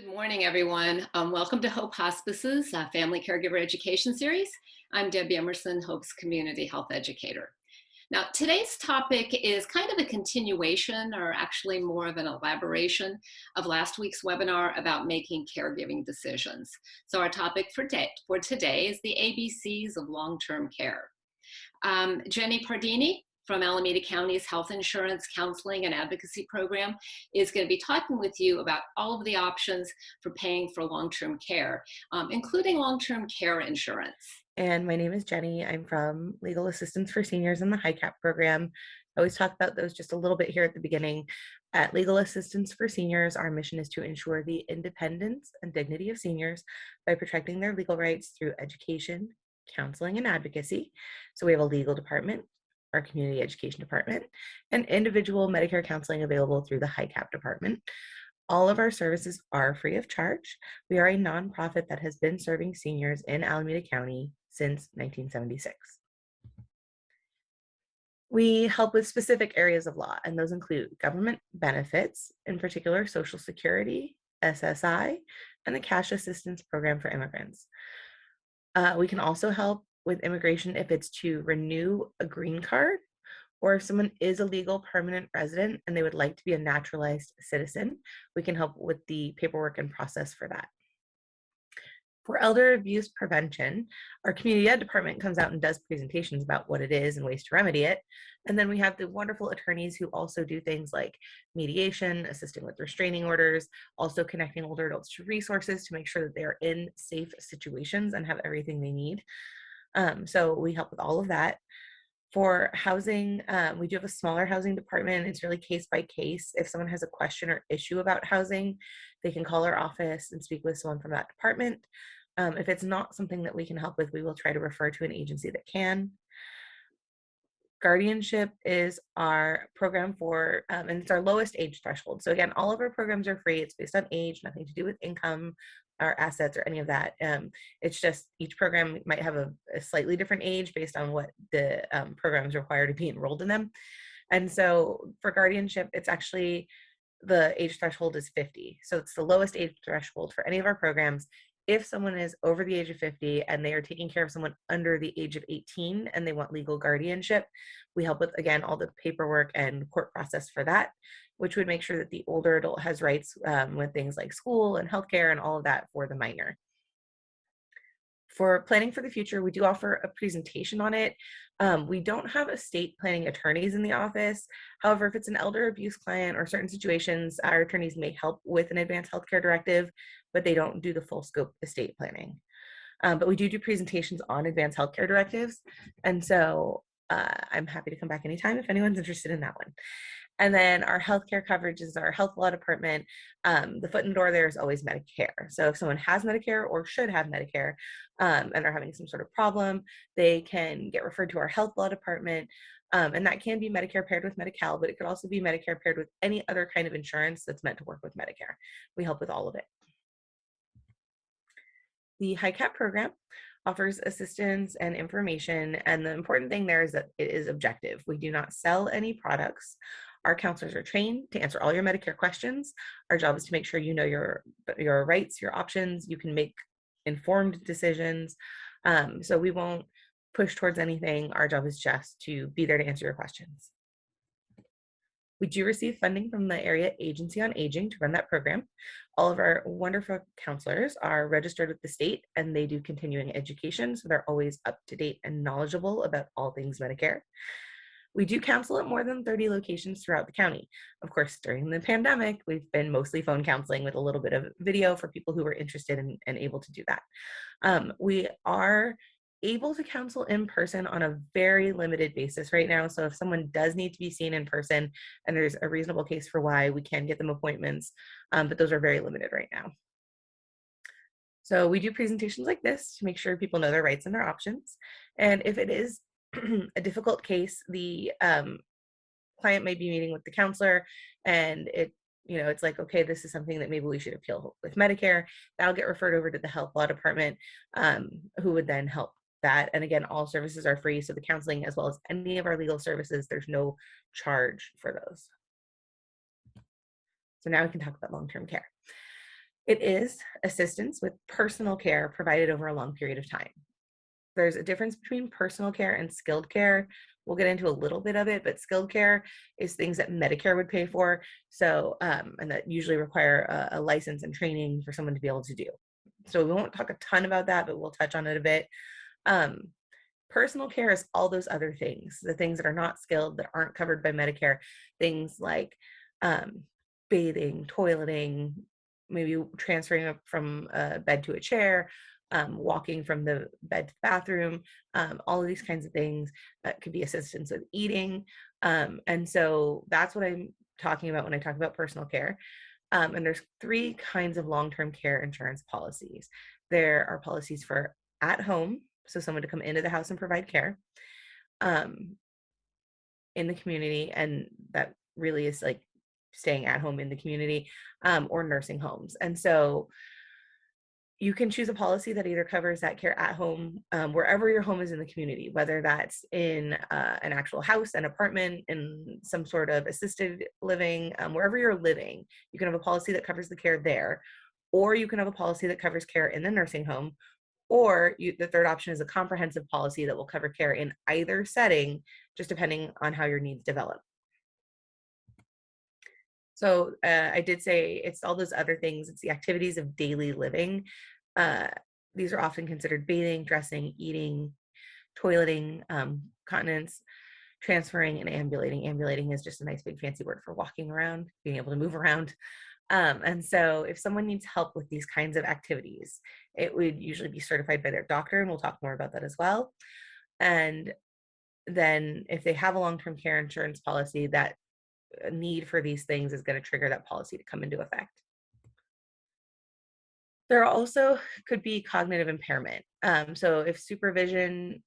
Good morning, everyone. Welcome to Hope Hospice's Family Caregiver Education Series. I'm Debbie Emerson, Hope's Community Health Educator. Now, today's topic is kind of a continuation, or actually more of an elaboration, of last week's webinar about making caregiving decisions. So our topic for today is the ABCs of long-term care. Jenny Pardini from Alameda County's Health Insurance Counseling and Advocacy Program is going to be talking with you about all of the options for paying for long-term care, including long-term care insurance. And my name is Jenny. I'm from Legal Assistance for Seniors in the HICAP program. I always talk about those just a little bit here at the beginning. At Legal Assistance for Seniors, our mission is to ensure the independence and dignity of seniors by protecting their legal rights through education, counseling, and advocacy. So we have a legal department, our community education department, and individual Medicare counseling available through the HICAP department. All of our services are free of charge. We are a nonprofit that has been serving seniors in Alameda County since 1976. We help with specific areas of law, and those include government benefits, in particular Social Security, SSI, and the Cash Assistance Program for immigrants. We can also help with immigration if it's to renew a green card, or if someone is a legal permanent resident and they would like to be a naturalized citizen, we can help with the paperwork and process for that. For elder abuse prevention, our community ed department comes out and does presentations about what it is and ways to remedy it. And then we have the wonderful attorneys who also do things like mediation, assisting with restraining orders, also connecting older adults to resources to make sure that they're in safe situations and have everything they need. So we help with all of that. For housing, we do have a smaller housing department. It's really case by case. If someone has a question or issue about housing, they can call our office and speak with someone from that department. If it's not something that we can help with, we will try to refer to an agency that can. Guardianship is our program for, and it's our lowest age threshold. So again, all of our programs are free. It's based on age, nothing to do with income or assets or any of that. It's just each program might have a slightly different age based on what the programs require to be enrolled in them. And so for guardianship, it's actually the age threshold is 50. So it's the lowest age threshold for any of our programs. If someone is over the age of 50 and they are taking care of someone under the age of 18 and they want legal guardianship, we help with, again, all the paperwork and court process for that, which would make sure that the older adult has rights with things like school and healthcare and all of that for the minor. For planning for the future, we do offer a presentation on it. We don't have estate planning attorneys in the office. However, if it's an elder abuse client or certain situations, our attorneys may help with an advanced healthcare directive, but they don't do the full scope estate planning. But we do presentations on advanced healthcare directives. And so I'm happy to come back anytime if anyone's interested in that one. And then our healthcare coverage is our health law department. The foot in the door there is always Medicare. So if someone has Medicare or should have Medicare and are having some sort of problem, they can get referred to our health law department. And that can be Medicare paired with Medi-Cal, but it could also be Medicare paired with any other kind of insurance that's meant to work with Medicare. We help with all of it. The HICAP program offers assistance and information, and the important thing there is that it is objective. We do not sell any products. Our counselors are trained to answer all your Medicare questions. Our job is to make sure you know your rights, your options. You can make informed decisions. So we won't push towards anything. Our job is just to be there to answer your questions. We do receive funding from the Area Agency on Aging to run that program. All of our wonderful counselors are registered with the state and they do continuing education, so they're always up to date and knowledgeable about all things Medicare. We do counsel at more than 30 locations throughout the county. Of course, during the pandemic, we've been mostly phone counseling with a little bit of video for people who were interested and able to do that. We are able to counsel in person on a very limited basis right now. So if someone does need to be seen in person and there's a reasonable case for why, we can get them appointments, but those are very limited right now. So we do presentations like this to make sure people know their rights and their options. And if it is a difficult case, the client may be meeting with the counselor and it's like, okay, this is something that maybe we should appeal with Medicare. That'll get referred over to the health law department, who would then help that. And again, all services are free. So the counseling, as well as any of our legal services, there's no charge for those. So now we can talk about long-term care. It is assistance with personal care provided over a long period of time. There's a difference between personal care and skilled care. We'll get into a little bit of it, but skilled care is things that Medicare would pay for. So, and that usually require a license and training for someone to be able to do. So we won't talk a ton about that, but we'll touch on it a bit. Um, Personal care is all those other things, the things that are not skilled, that aren't covered by Medicare, things like um, bathing, toileting, maybe transferring up from a bed to a chair, walking from the bed to the bathroom, all of these kinds of things that could be assistance with eating. And so that's what I'm talking about when I talk about personal care. And there's three kinds of long-term care insurance policies. There are policies for at home, so someone to come into the house and provide care um, in the community, and that really is like staying at home in the community, or nursing homes. And so you can choose a policy that either covers that care at home, wherever your home is in the community, whether that's in an actual house, an apartment, in some sort of assisted living, wherever you're living, you can have a policy that covers the care there, or you can have a policy that covers care in the nursing home, or the third option is a comprehensive policy that will cover care in either setting, just depending on how your needs develop. So I did say it's all those other things. It's the activities of daily living. Uh, these are often considered bathing, dressing, eating, toileting, continence, transferring, and ambulating. Ambulating is just a nice big fancy word for walking around, being able to move around. And so if someone needs help with these kinds of activities, it would usually be certified by their doctor, and we'll talk more about that as well. And then if they have a long-term care insurance policy, that need for these things is going to trigger that policy to come into effect. There also could be cognitive impairment. So if supervision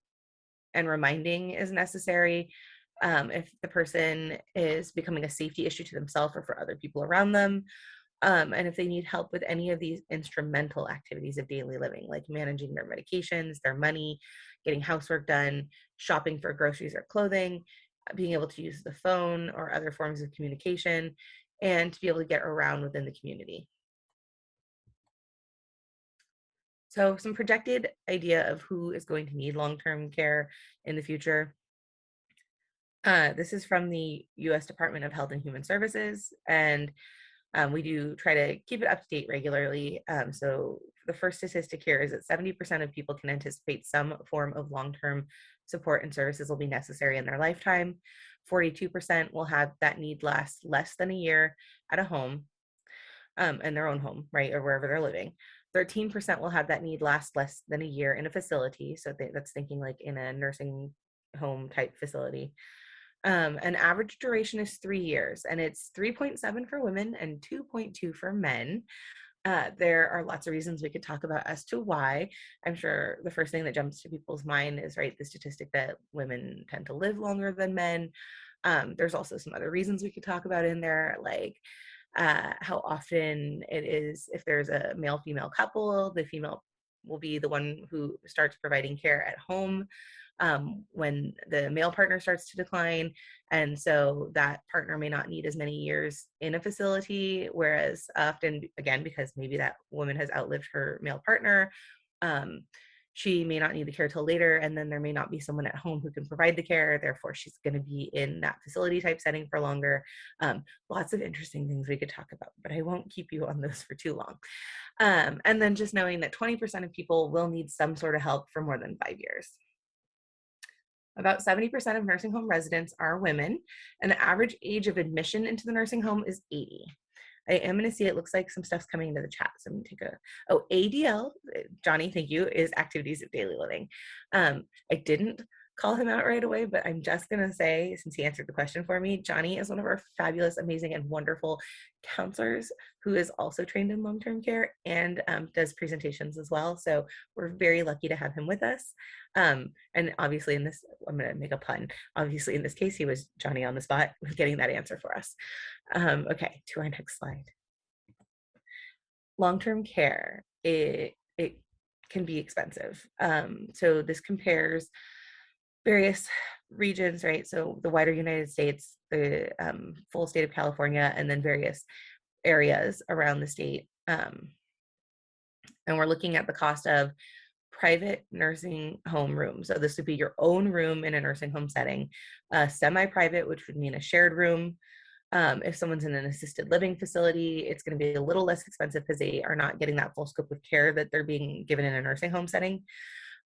and reminding is necessary, if the person is becoming a safety issue to themselves or for other people around them, and if they need help with any of these instrumental activities of daily living, like managing their medications, their money, getting housework done, shopping for groceries or clothing, being able to use the phone or other forms of communication, and to be able to get around within the community. So some projected idea of who is going to need long-term care in the future. This is from the U.S. Department of Health and Human Services, and we do try to keep it up to date regularly. So the first statistic here is that 70% of people can anticipate some form of long-term support and services will be necessary in their lifetime. 42% will have that need last less than a year at a home, in their own home, right, or wherever they're living. 13% will have that need last less than a year in a facility. So that's thinking like in a nursing home type facility. An average duration is 3 years, and it's 3.7 for women and 2.2 for men. There are lots of reasons we could talk about as to why. I'm sure the first thing that jumps to people's mind is, right, the statistic that women tend to live longer than men. There's also some other reasons we could talk about in there, like how often it is, if there's a male-female couple, the female will be the one who starts providing care at home when the male partner starts to decline. And so that partner may not need as many years in a facility, whereas often, again, because maybe that woman has outlived her male partner, she may not need the care till later, and then there may not be someone at home who can provide the care. Therefore, she's going to be in that facility type setting for longer. Lots of interesting things we could talk about, but I won't keep you on those for too long. And then just knowing that 20% of people will need some sort of help for more than 5 years. About 70% of nursing home residents are women, and the average age of admission into the nursing home is 80. I am going to see, it looks like some stuff's coming into the chat. So I'm going to take ADL, Johnny, thank you, is activities of daily living. I didn't call him out right away, but I'm just going to say, since he answered the question for me, Johnny is one of our fabulous, amazing, and wonderful counselors who is also trained in long-term care and does presentations as well. So we're very lucky to have him with us. And obviously in this, I'm going to make a pun. Obviously in this case, he was Johnny on the spot with getting that answer for us. Okay, to our next slide. Long-term care, it can be expensive. So this compares various regions, right? So the wider United States, the full state of California, and then various areas around the state. And we're looking at the cost of private nursing home room. So this would be your own room in a nursing home setting, semi-private, which would mean a shared room. If someone's in an assisted living facility, it's going to be a little less expensive because they are not getting that full scope of care that they're being given in a nursing home setting.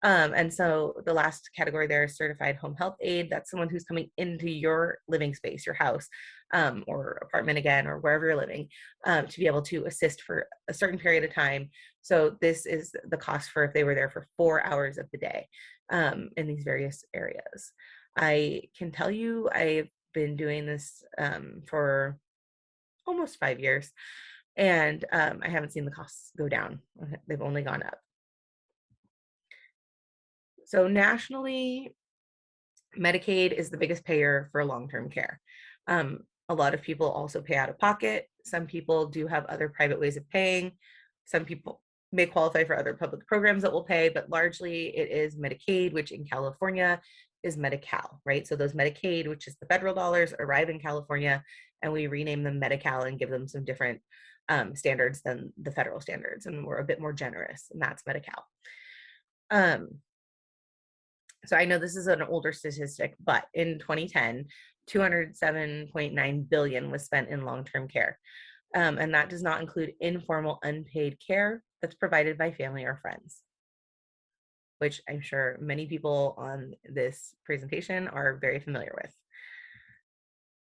And so the last category there is certified home health aide. That's someone who's coming into your living space, your house, or apartment again, or wherever you're living, to be able to assist for a certain period of time. So this is the cost for if they were there for 4 hours of the day, in these various areas. I can tell you I've been doing this for almost 5 years, and I haven't seen the costs go down. They've only gone up. So nationally, Medicaid is the biggest payer for long-term care. A lot of people also pay out of pocket. Some people do have other private ways of paying. Some people may qualify for other public programs that will pay, but largely it is Medicaid, which in California is Medi-Cal, right? So those Medicaid, which is the federal dollars, arrive in California, and we rename them Medi-Cal and give them some different standards than the federal standards, and we're a bit more generous, and that's Medi-Cal. So I know this is an older statistic, but in 2010, 207.9 billion was spent in long-term care. And that does not include informal unpaid care that's provided by family or friends, which I'm sure many people on this presentation are very familiar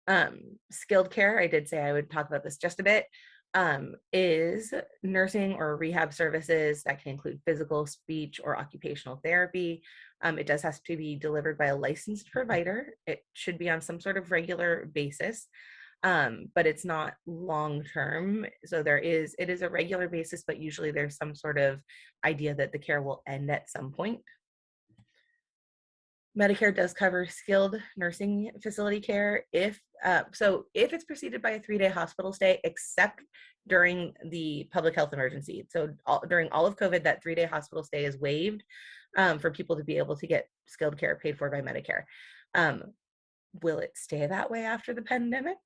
with. Skilled care, I did say I would talk about this just a bit, is nursing or rehab services that can include physical, speech, or occupational therapy. It does have to be delivered by a licensed provider. It should be on some sort of regular basis, but it's not long-term. So it is a regular basis, but usually there's some sort of idea that the care will end at some point. Medicare does cover skilled nursing facility care if it's preceded by a 3-day hospital stay, except during the public health emergency. So during all of COVID, that 3-day hospital stay is waived for people to be able to get skilled care paid for by Medicare. Will it stay that way after the pandemic?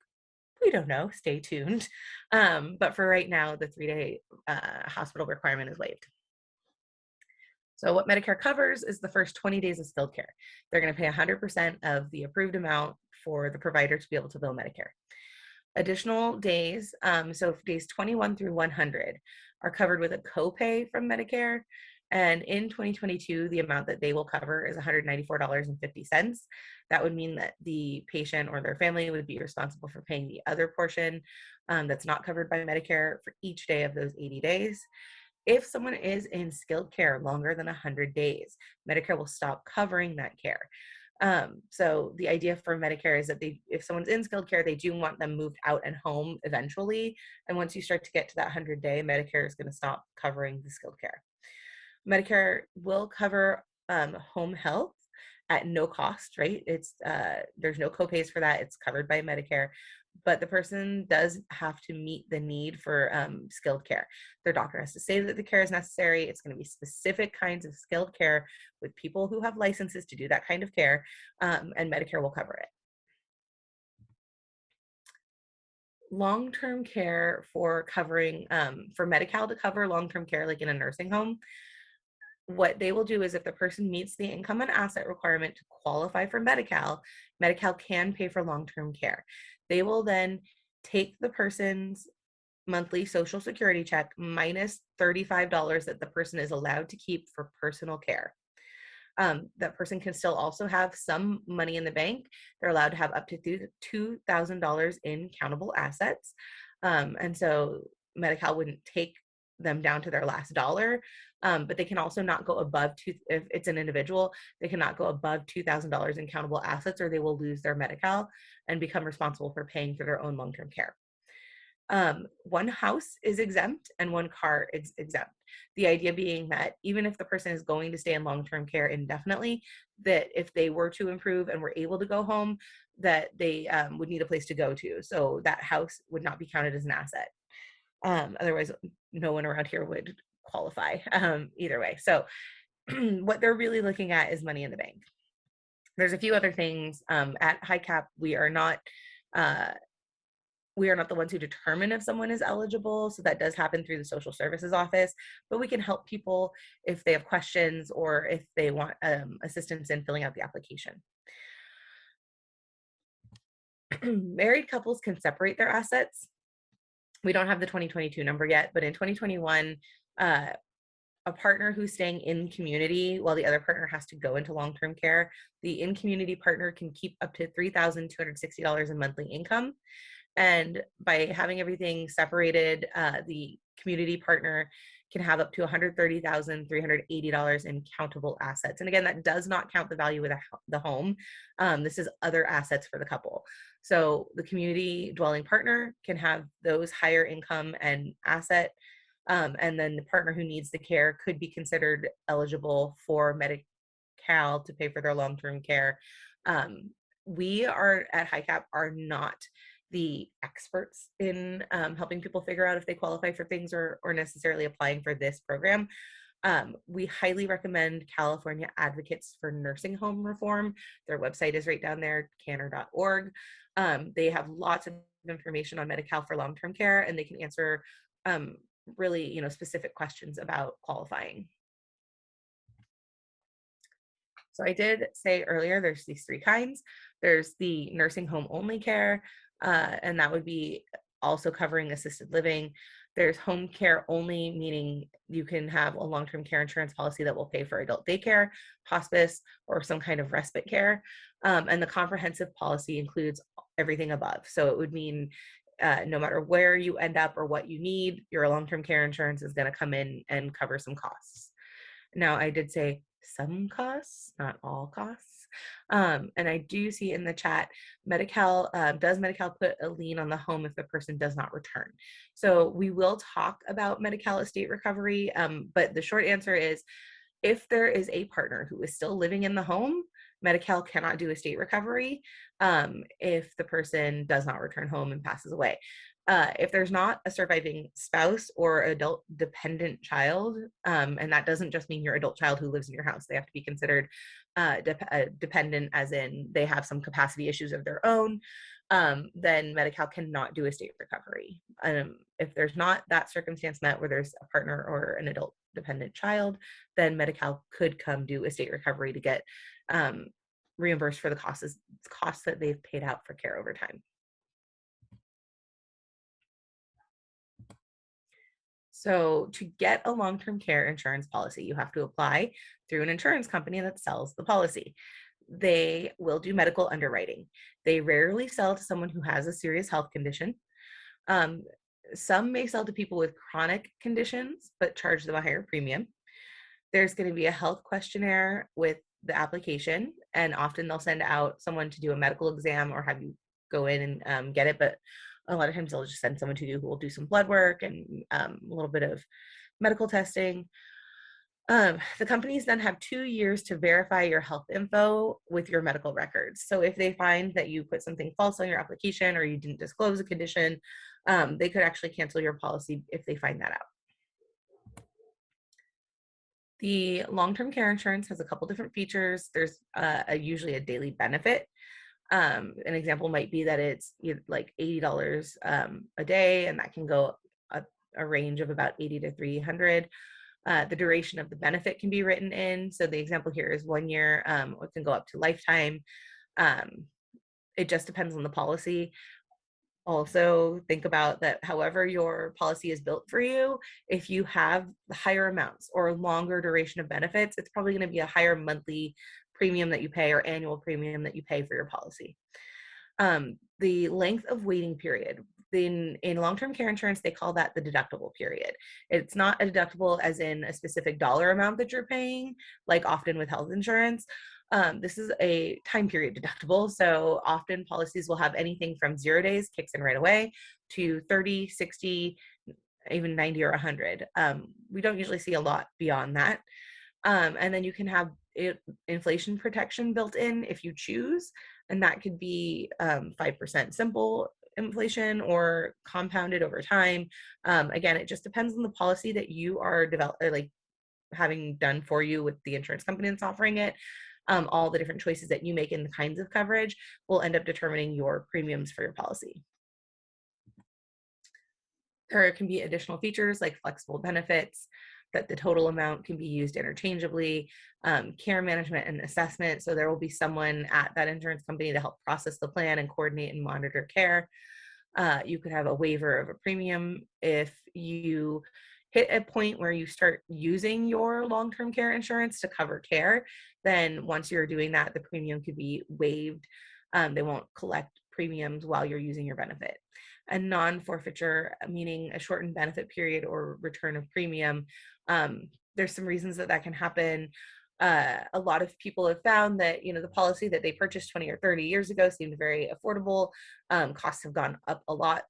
We don't know. Stay tuned. But for right now, the 3-day hospital requirement is waived. So what Medicare covers is the first 20 days of skilled care. They're going to pay 100% of the approved amount for the provider to be able to bill Medicare. Additional days, so days 21 through 100 are covered with a copay from Medicare. And in 2022, the amount that they will cover is $194.50. That would mean that the patient or their family would be responsible for paying the other portion that's not covered by Medicare for each day of those 80 days. If someone is in skilled care longer than 100 days, Medicare will stop covering that care. So the idea for Medicare is that if someone's in skilled care, they do want them moved out and home eventually. And once you start to get to that 100-day, Medicare is going to stop covering the skilled care. Medicare will cover home health at no cost, right? There's no copays for that. It's covered by Medicare, but the person does have to meet the need for skilled care. Their doctor has to say that the care is necessary. It's going to be specific kinds of skilled care with people who have licenses to do that kind of care, and Medicare will cover it. Long-term care for Medi-Cal to cover long-term care, like in a nursing home, what they will do is if the person meets the income and asset requirement to qualify for Medi-Cal, Medi-Cal can pay for long-term care. They will then take the person's monthly Social Security check minus $35 that the person is allowed to keep for personal care. That person can still also have some money in the bank. They're allowed to have up to $2,000 in countable assets. And so Medi-Cal wouldn't take them down to their last dollar, but they can also not go above if it's an individual, they cannot go above $2,000 in countable assets, or they will lose their Medi-Cal and become responsible for paying for their own long-term care. One house is exempt and one car is exempt. The idea being that even if the person is going to stay in long-term care indefinitely, that if they were to improve and were able to go home, that they would need a place to go to. So that house would not be counted as an asset. Otherwise, no one around here would qualify either way. So what they're really looking at is money in the bank. There's a few other things. At HICAP, we are not We are not the ones who determine if someone is eligible. So that does happen through the social services office, but we can help people if they have questions or if they want assistance in filling out the application. Married couples can separate their assets. We don't have the 2022 number yet, but in 2021, uh, a partner who's staying in community while the other partner has to go into long-term care, the in-community partner can keep up to $3,260 in monthly income. And by having everything separated, the community partner can have up to $130,380 in countable assets. And again, that does not count the value of the home. This is other assets for the couple. So the community dwelling partner can have those higher income and asset. And then the partner who needs the care could be considered eligible for Medi-Cal to pay for their long-term care. We are at HiCap are not the experts in helping people figure out if they qualify for things or necessarily applying for this program. We highly recommend California Advocates for Nursing Home Reform. Their website is right down there, canner.org. They have lots of information on Medi-Cal for long-term care, and they can answer really, specific questions about qualifying. So I did say earlier, there's these three kinds. There's the nursing home only care, and that would be also covering assisted living. There's home care only, meaning you can have a long-term care insurance policy that will pay for adult daycare, hospice, or some kind of respite care. And the comprehensive policy includes everything above. So it would mean no matter where you end up or what you need, your long-term care insurance is going to come in and cover some costs. Now, I did say some costs, not all costs. And I do see in the chat, Medi-Cal, does Medi-Cal put a lien on the home if the person does not return? So we will talk about Medi-Cal estate recovery, but the short answer is if there is a partner who is still living in the home, Medi-Cal cannot do estate recovery if the person does not return home and passes away. If there's not a surviving spouse or adult dependent child, and that doesn't just mean your adult child who lives in your house, they have to be considered dependent as in they have some capacity issues of their own, then Medi-Cal cannot do estate recovery. If there's not that circumstance met where there's a partner or an adult dependent child, then Medi-Cal could come do estate recovery to get reimbursed for the costs that they've paid out for care over time. So to get a long-term care insurance policy, you have to apply through an insurance company that sells the policy. They will do medical underwriting. They rarely sell to someone who has a serious health condition. Some may sell to people with chronic conditions, but charge them a higher premium. There's going to be a health questionnaire with the application, and often they'll send out someone to do a medical exam or have you go in and get it, but a lot of times they'll just send someone who will do some blood work and a little bit of medical testing. The companies then have 2 years to verify your health info with your medical records. So if they find that you put something false on your application or you didn't disclose a condition, they could actually cancel your policy if they find that out. The long-term care insurance has a couple different features. There's usually a daily benefit. An example might be that it's like $80 a day, and that can go a range of about $80 to $300. The duration of the benefit can be written in. So the example here is 1 year, it can go up to lifetime. It just depends on the policy. Also think about that however your policy is built for you, if you have higher amounts or longer duration of benefits, it's probably going to be a higher monthly premium that you pay or annual premium that you pay for your policy. The length of waiting period. In long-term care insurance, they call that the deductible period. It's not a deductible as in a specific dollar amount that you're paying, like often with health insurance. This is a time period deductible. So often policies will have anything from 0 days, kicks in right away, to 30, 60, even 90 or 100. We don't usually see a lot beyond that. And then you can have inflation protection built in if you choose, and that could be 5% simple inflation or compounded over time. Again, it just depends on the policy that you are having done for you with the insurance company that's offering it. All the different choices that you make in the kinds of coverage will end up determining your premiums for your policy. There can be additional features like flexible benefits, that the total amount can be used interchangeably, care management and assessment. So there will be someone at that insurance company to help process the plan and coordinate and monitor care. You could have a waiver of a premium if you hit a point where you start using your long-term care insurance to cover care. Then once you're doing that, the premium could be waived. They won't collect premiums while you're using your benefit. A non-forfeiture, meaning a shortened benefit period or return of premium. There's some reasons that that can happen. A lot of people have found that, the policy that they purchased 20 or 30 years ago seemed very affordable. Costs have gone up a lot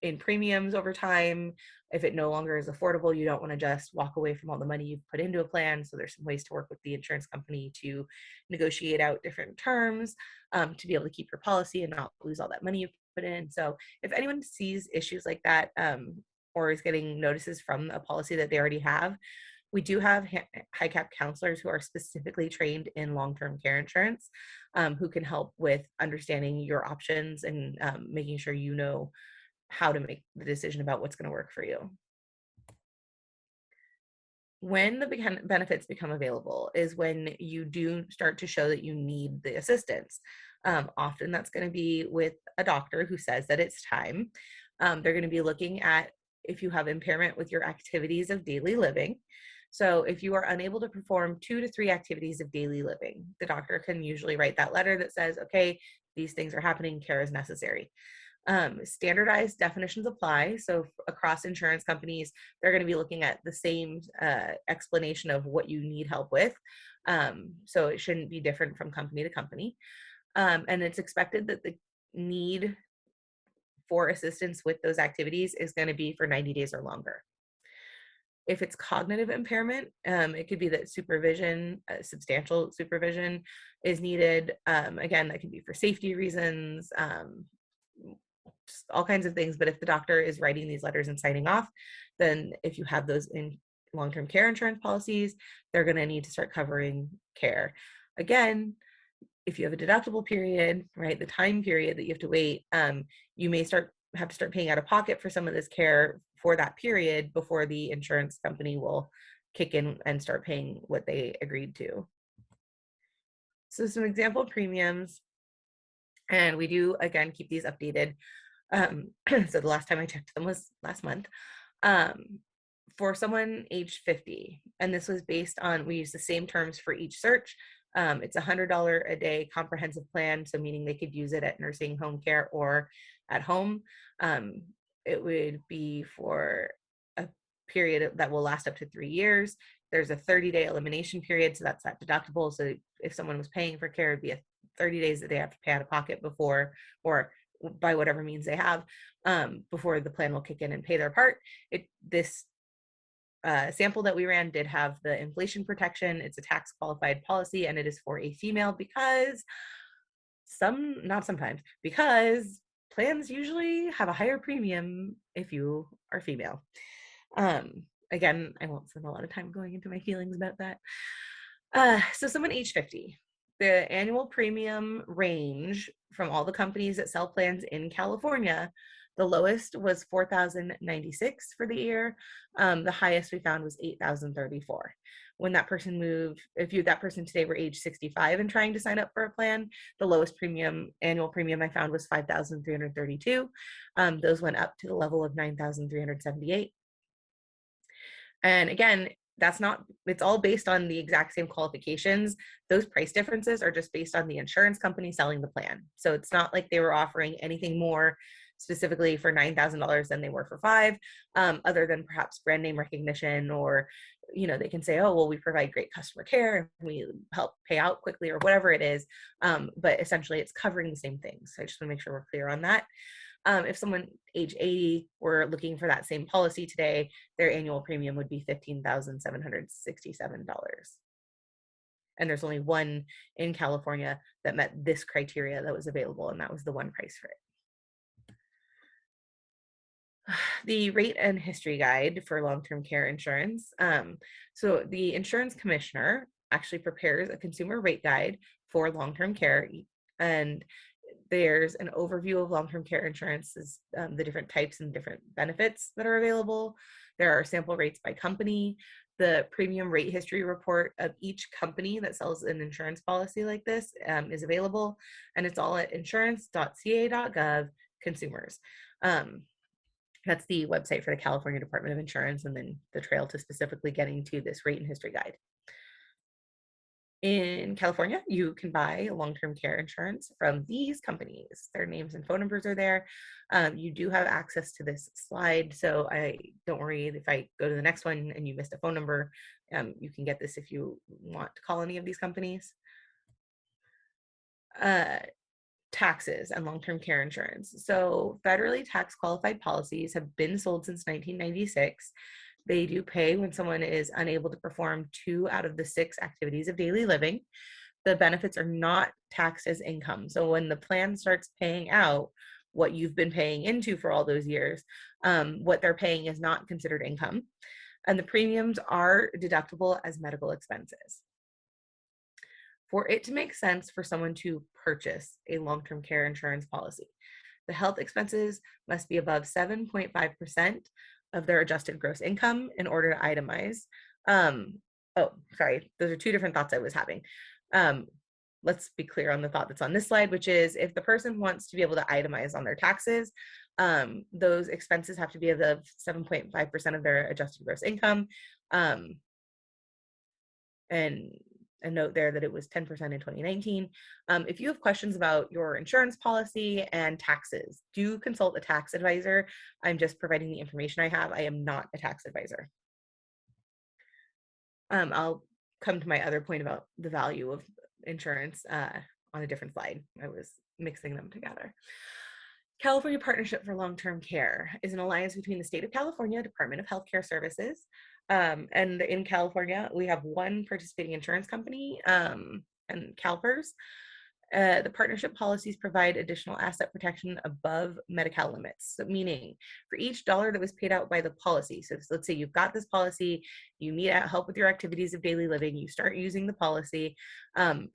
in premiums over time. If it no longer is affordable, you don't want to just walk away from all the money you've put into a plan. So there's some ways to work with the insurance company to negotiate out different terms, to be able to keep your policy and not lose all that money you put in. So if anyone sees issues like that, or is getting notices from a policy that they already have, we do have high cap counselors who are specifically trained in long-term care insurance, who can help with understanding your options and making sure you know how to make the decision about what's going to work for you. When the benefits become available is when you do start to show that you need the assistance. Often that's going to be with a doctor who says that it's time. They're going to be looking at if you have impairment with your activities of daily living. So if you are unable to perform 2 to 3 activities of daily living, the doctor can usually write that letter that says, okay, these things are happening, care is necessary. Standardized definitions apply. So across insurance companies, they're going to be looking at the same explanation of what you need help with. So it shouldn't be different from company to company. And it's expected that the need for assistance with those activities is going to be for 90 days or longer. If it's cognitive impairment, it could be that supervision, substantial supervision is needed. Again, that can be for safety reasons, just all kinds of things. But if the doctor is writing these letters and signing off, then if you have those in long-term care insurance policies, they're going to need to start covering care. Again, if you have a deductible period, right, the time period that you have to wait, you may have to start paying out of pocket for some of this care for that period before the insurance company will kick in and start paying what they agreed to. So some example premiums, and we do, again, keep these updated. So the last time I checked them was last month. For someone age 50, and this was based on, we use the same terms for each search. It's $100 a day comprehensive plan, so meaning they could use it at nursing home care or at home. It would be for a period that will last up to 3 years. There's a 30-day elimination period, so that's that deductible. So if someone was paying for care, it'd be 30 days that they have to pay out of pocket before, or by whatever means they have, before the plan will kick in and pay their part. This sample that we ran did have the inflation protection. It's a tax qualified policy, and it is for a female because because plans usually have a higher premium if you are female. Again, I won't spend a lot of time going into my feelings about that. So someone age 50, the annual premium range from all the companies that sell plans in California, the lowest was $4,096 for the year. The highest we found was $8,034. When that person moved, that person today were age 65 and trying to sign up for a plan, the lowest annual premium I found was $5,332. Those went up to the level of $9,378. And again, it's all based on the exact same qualifications. Those price differences are just based on the insurance company selling the plan. So it's not like they were offering anything more specifically for $9,000 than they were for $5,000, other than perhaps brand name recognition, or, they can say, oh, well, we provide great customer care, and we help pay out quickly, or whatever it is. But essentially it's covering the same things. So I just want to make sure we're clear on that. If someone age 80 were looking for that same policy today, their annual premium would be $15,767. And there's only one in California that met this criteria that was available, and that was the one price for it. The rate and history guide for long-term care insurance. So the insurance commissioner actually prepares a consumer rate guide for long-term care, and There's an overview of long-term care insurance, the different types and different benefits that are available. There are sample rates by company. The premium rate history report of each company that sells an insurance policy like this is available, and it's all at insurance.ca.gov consumers. That's the website for the California Department of Insurance, and then the trail to specifically getting to this rate and history guide. In California, you can buy long-term care insurance from these companies. Their names and phone numbers are there. You do have access to this slide, so don't worry if I go to the next one and you missed a phone number. You can get this if you want to call any of these companies. Taxes and long-term care insurance. So federally tax qualified policies have been sold since 1996. They do pay when someone is unable to perform 2 out of the 6 activities of daily living. The benefits are not taxed as income. So when the plan starts paying out what you've been paying into for all those years, what they're paying is not considered income. And the premiums are deductible as medical expenses. For it to make sense for someone to purchase a long-term care insurance policy, the health expenses must be above 7.5% of their adjusted gross income in order to itemize. Oh, sorry, those are 2 different thoughts I was having. Let's be clear on the thought that's on this slide, which is if the person wants to be able to itemize on their taxes, those expenses have to be above 7.5% of their adjusted gross income. And a note there that it was 10% in 2019. If you have questions about your insurance policy and taxes, do consult a tax advisor. I'm just providing the information I have. I am not a tax advisor. I'll come to my other point about the value of insurance on a different slide. I was mixing them together. California Partnership for Long-Term Care is an alliance between the state of California Department of Healthcare Services, and in California, we have one participating insurance company, and CalPERS. The partnership policies provide additional asset protection above Medi-Cal limits. So meaning for each dollar that was paid out by the policy, so let's say you've got this policy, you need help with your activities of daily living, you start using the policy,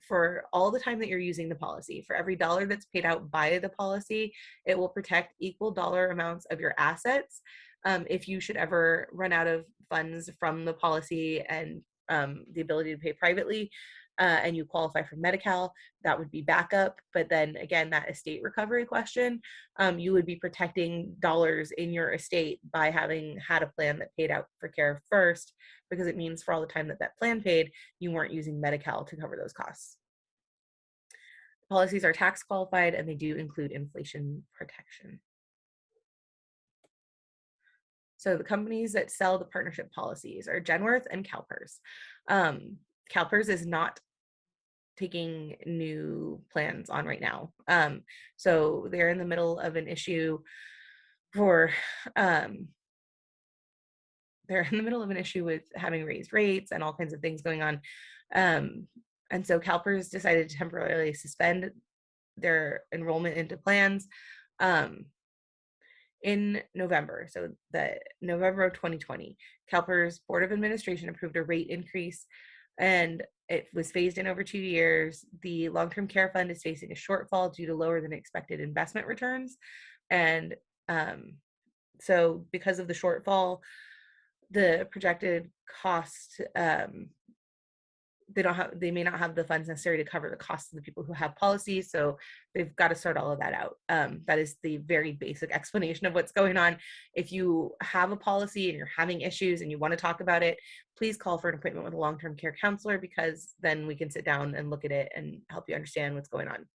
for all the time that you're using the policy, for every dollar that's paid out by the policy, it will protect equal dollar amounts of your assets. If you should ever run out of funds from the policy and the ability to pay privately, and you qualify for Medi-Cal, that would be backup. But then again, that estate recovery question, you would be protecting dollars in your estate by having had a plan that paid out for care first, because it means for all the time that that plan paid, you weren't using Medi-Cal to cover those costs. Policies are tax qualified and they do include inflation protection. So the companies that sell the partnership policies are Genworth and CalPERS. CalPERS is not taking new plans on right now. So they're in the middle of an issue for, they're in the middle of an issue with having raised rates and all kinds of things going on. And so CalPERS decided to temporarily suspend their enrollment into plans in November. So the November of 2020, CalPERS Board of Administration approved a rate increase and it was phased in over 2 years. The long-term care fund is facing a shortfall due to lower than expected investment returns. And so because of the shortfall, the projected cost, they may not have the funds necessary to cover the costs of the people who have policies. So they've got to sort all of that out. That is the very basic explanation of what's going on. If you have a policy and you're having issues and you want to talk about it, please call for an appointment with a long-term care counselor, because then we can sit down and look at it and help you understand what's going on.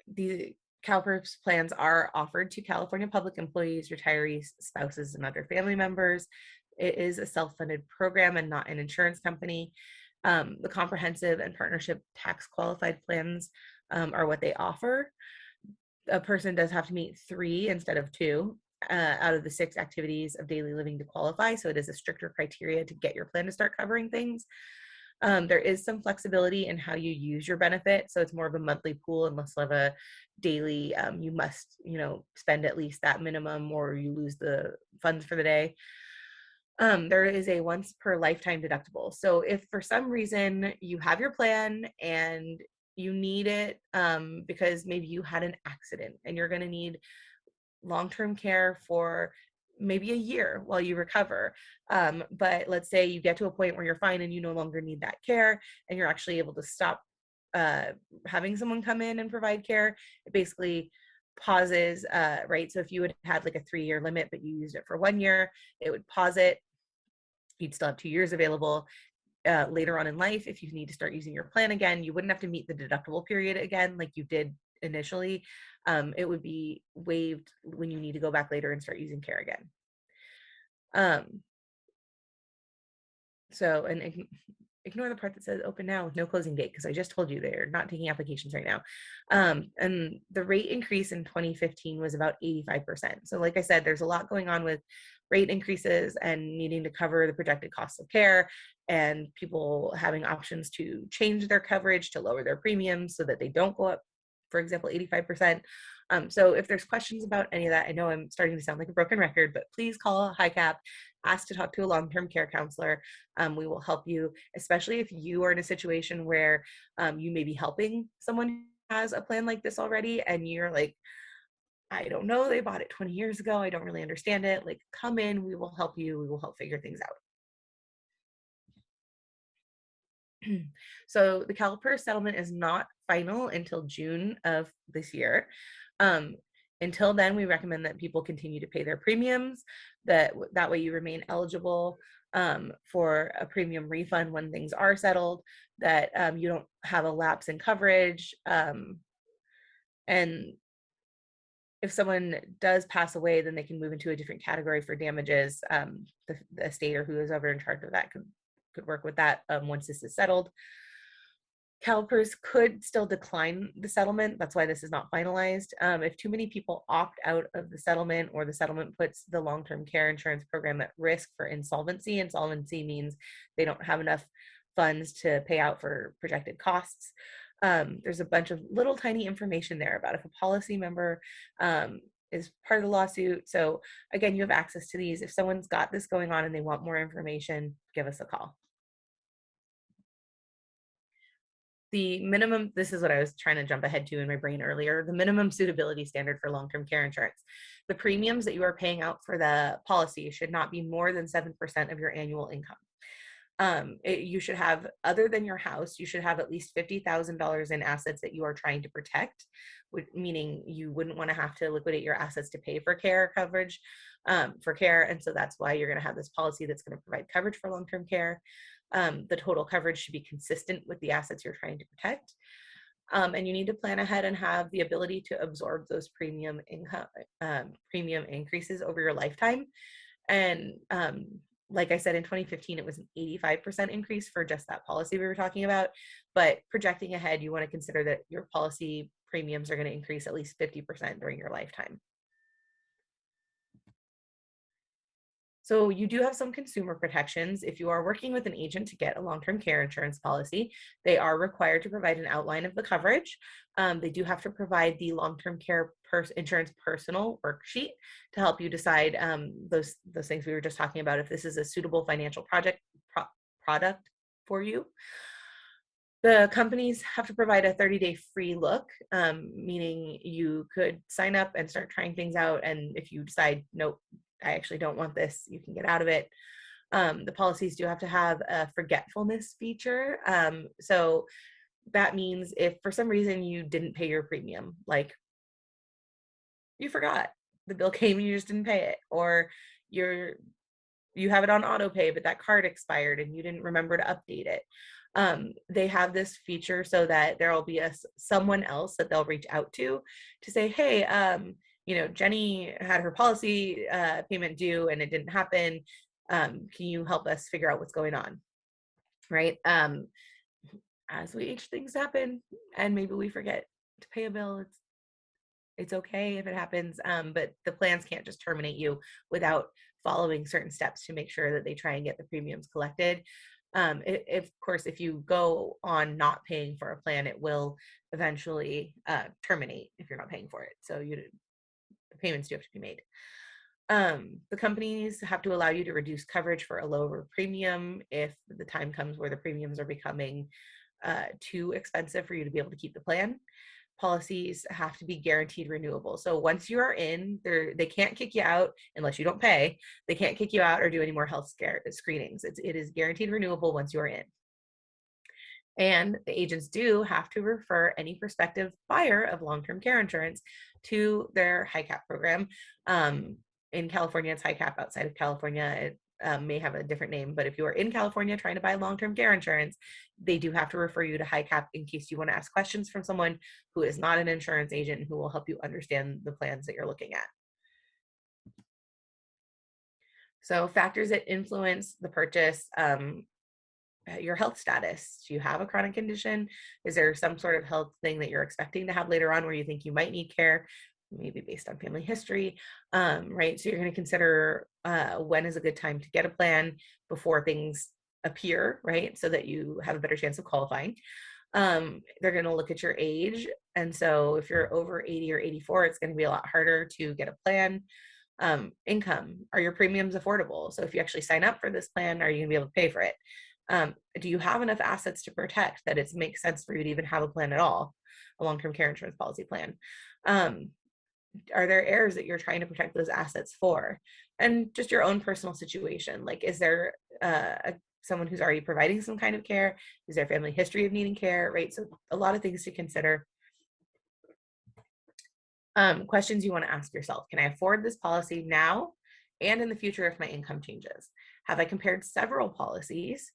The CalPERS plans are offered to California public employees, retirees, spouses, and other family members. It is a self-funded program and not an insurance company. The comprehensive and partnership tax qualified plans are what they offer. A person does have to meet 3 instead of 2 out of the 6 activities of daily living to qualify. So it is a stricter criteria to get your plan to start covering things. There is some flexibility in how you use your benefit. So it's more of a monthly pool and less of a daily, you must, spend at least that minimum or you lose the funds for the day. There is a once per lifetime deductible. So if for some reason you have your plan and you need it because maybe you had an accident and you're going to need long-term care for maybe a year while you recover. But let's say you get to a point where you're fine and you no longer need that care and you're actually able to stop uh, having someone come in and provide care. It basically pauses, right? So if you had had like a 3-year limit, but you used it for 1 year, it would pause it. You'd still have 2 years available. Later on in life, if you need to start using your plan again, you wouldn't have to meet the deductible period again like you did initially. It would be waived when you need to go back later and start using care again. And ignore the part that says open now with no closing date, because I just told you they're not taking applications right now. And the rate increase in 2015 was about 85%. So like I said, there's a lot going on with rate increases and needing to cover the projected costs of care, and people having options to change their coverage to lower their premiums so that they don't go up, for example, 85%. So if there's questions about any of that, I know I'm starting to sound like a broken record, but please call HiCap, ask to talk to a long-term care counselor. We will help you, especially if you are in a situation where you may be helping someone who has a plan like this already and you're like, I don't know, they bought it 20 years ago, I don't really understand it. Like, come in, we will help you, we will help figure things out. So the CalPERS settlement is not final until June of this year. Until then, we recommend that people continue to pay their premiums. That way you remain eligible for a premium refund when things are settled, that you don't have a lapse in coverage. And if someone does pass away, then they can move into a different category for damages. The estate or who is ever in charge of that could work with that once this is settled. CalPERS could still decline the settlement. That's why this is not finalized. If too many people opt out of the settlement, or the settlement puts the long-term care insurance program at risk for insolvency. Insolvency means they don't have enough funds to pay out for projected costs. There's a bunch of little tiny information there about if a policy member is part of the lawsuit. So again, you have access to these. If someone's got this going on and they want more information, give us a call. The minimum, this is what I was trying to jump ahead to in my brain earlier, the minimum suitability standard for long-term care insurance. The premiums that you are paying out for the policy should not be more than 7% of your annual income. You should have, other than your house, you should have at least $50,000 in assets that you are trying to protect, meaning you wouldn't want to have to liquidate your assets to pay for care coverage, for care. And so that's why you're going to have this policy that's going to provide coverage for long-term care. The total coverage should be consistent with the assets you're trying to protect. And you need to plan ahead and have the ability to absorb those premium increases over your lifetime. And like I said, in 2015, it was an 85% increase for just that policy we were talking about. But projecting ahead, you want to consider that your policy premiums are going to increase at least 50% during your lifetime. So you do have some consumer protections. If you are working with an agent to get a long-term care insurance policy, they are required to provide an outline of the coverage. They do have to provide the long-term care insurance personal worksheet to help you decide those things we were just talking about, if this is a suitable financial product for you. The companies have to provide a 30-day free look, meaning you could sign up and start trying things out. And if you decide, nope, I actually don't want this, you can get out of it. The policies do have to have a forgetfulness feature. So that means if for some reason you didn't pay your premium, like you forgot, the bill came and you just didn't pay it, or you have it on auto pay, but that card expired and you didn't remember to update it. They have this feature so that there will be someone else that they'll reach out to say, hey, Jenny had her policy payment due and it didn't happen. Can you help us figure out what's going on? Right? As we age, things happen, and maybe we forget to pay a bill. It's okay if it happens, but the plans can't just terminate you without following certain steps to make sure that they try and get the premiums collected. Of course, if you go on not paying for a plan, it will eventually terminate if you're not paying for it. So the payments do have to be made. The companies have to allow you to reduce coverage for a lower premium if the time comes where the premiums are becoming too expensive for you to be able to keep the plan. Policies have to be guaranteed renewable. So once you are in, they can't kick you out unless you don't pay. They can't kick you out or do any more health screenings. It is guaranteed renewable once you are in. And the agents do have to refer any prospective buyer of long-term care insurance to their high cap program. In California, it's high cap. Outside of California, it may have a different name. But if you are in California trying to buy long-term care insurance, they do have to refer you to high cap in case you want to ask questions from someone who is not an insurance agent and who will help you understand the plans that you're looking at. So factors that influence the purchase, your health status. Do you have a chronic condition? Is there some sort of health thing that you're expecting to have later on where you think you might need care, maybe based on family history, right? So you're going to consider when is a good time to get a plan before things appear, right? So that you have a better chance of qualifying. They're going to look at your age. And so if you're over 80 or 84, it's going to be a lot harder to get a plan. Income, are your premiums affordable? So if you actually sign up for this plan, are you going to be able to pay for it? Do you have enough assets to protect that it makes sense for you to even have a plan at all, a long-term care insurance policy plan? Are there heirs that you're trying to protect those assets for? And just your own personal situation. Like, is there someone who's already providing some kind of care? Is there family history of needing care, right? So a lot of things to consider. Questions you want to ask yourself. Can I afford this policy now and in the future if my income changes? Have I compared several policies?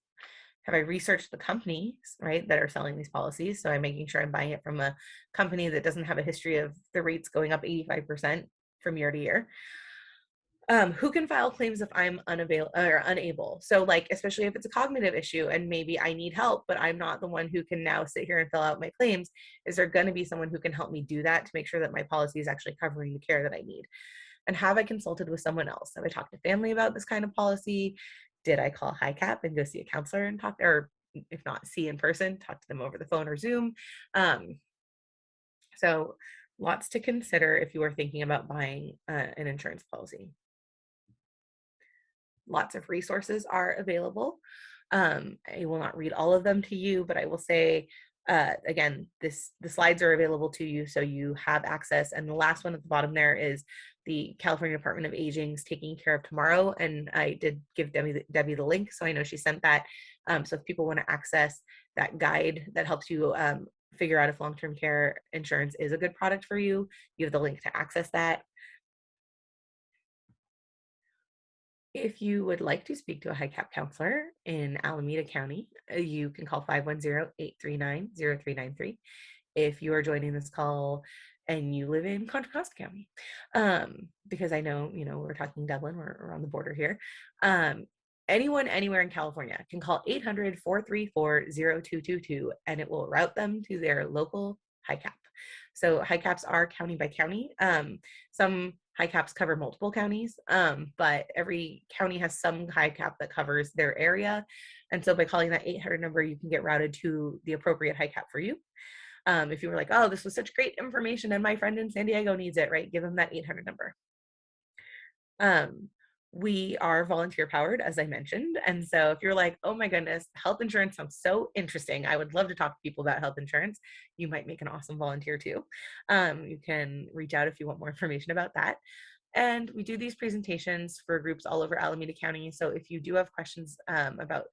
Have I researched the companies, right, that are selling these policies? So I'm making sure I'm buying it from a company that doesn't have a history of the rates going up 85% from year to year. Who can file claims if I'm unable? So like, especially if it's a cognitive issue and maybe I need help, but I'm not the one who can now sit here and fill out my claims. Is there going to be someone who can help me do that to make sure that my policy is actually covering the care that I need? And have I consulted with someone else? Have I talked to family about this kind of policy? Did I call high cap and go see a counselor and talk, or if not see in person, talk to them over the phone or Zoom? So lots to consider if you are thinking about buying an insurance policy. Lots of resources are available. I will not read all of them to you, but I will say, again, the slides are available to you, so you have access. And the last one at the bottom there is the California Department of Aging's Taking Care of Tomorrow. And I did give Debbie the link, so I know she sent that. So if people want to access that guide that helps you figure out if long-term care insurance is a good product for you, you have the link to access that. If you would like to speak to a high cap counselor in Alameda County, you can call 510-839-0393. If you are joining this call and you live in Contra Costa County, because I know, we're talking Dublin, we're on the border here. Anyone anywhere in California can call 800-434-0222 and it will route them to their local high cap. So high caps are county by county. Some high caps cover multiple counties, but every county has some high cap that covers their area. And so by calling that 800 number, you can get routed to the appropriate high cap for you. If you were like, oh, this was such great information and my friend in San Diego needs it, right? Give them that 800 number. We are volunteer powered, as I mentioned. And so if you're like, oh my goodness, health insurance sounds so interesting, I would love to talk to people about health insurance, you might make an awesome volunteer too. You can reach out if you want more information about that. And we do these presentations for groups all over Alameda County. So if you do have questions about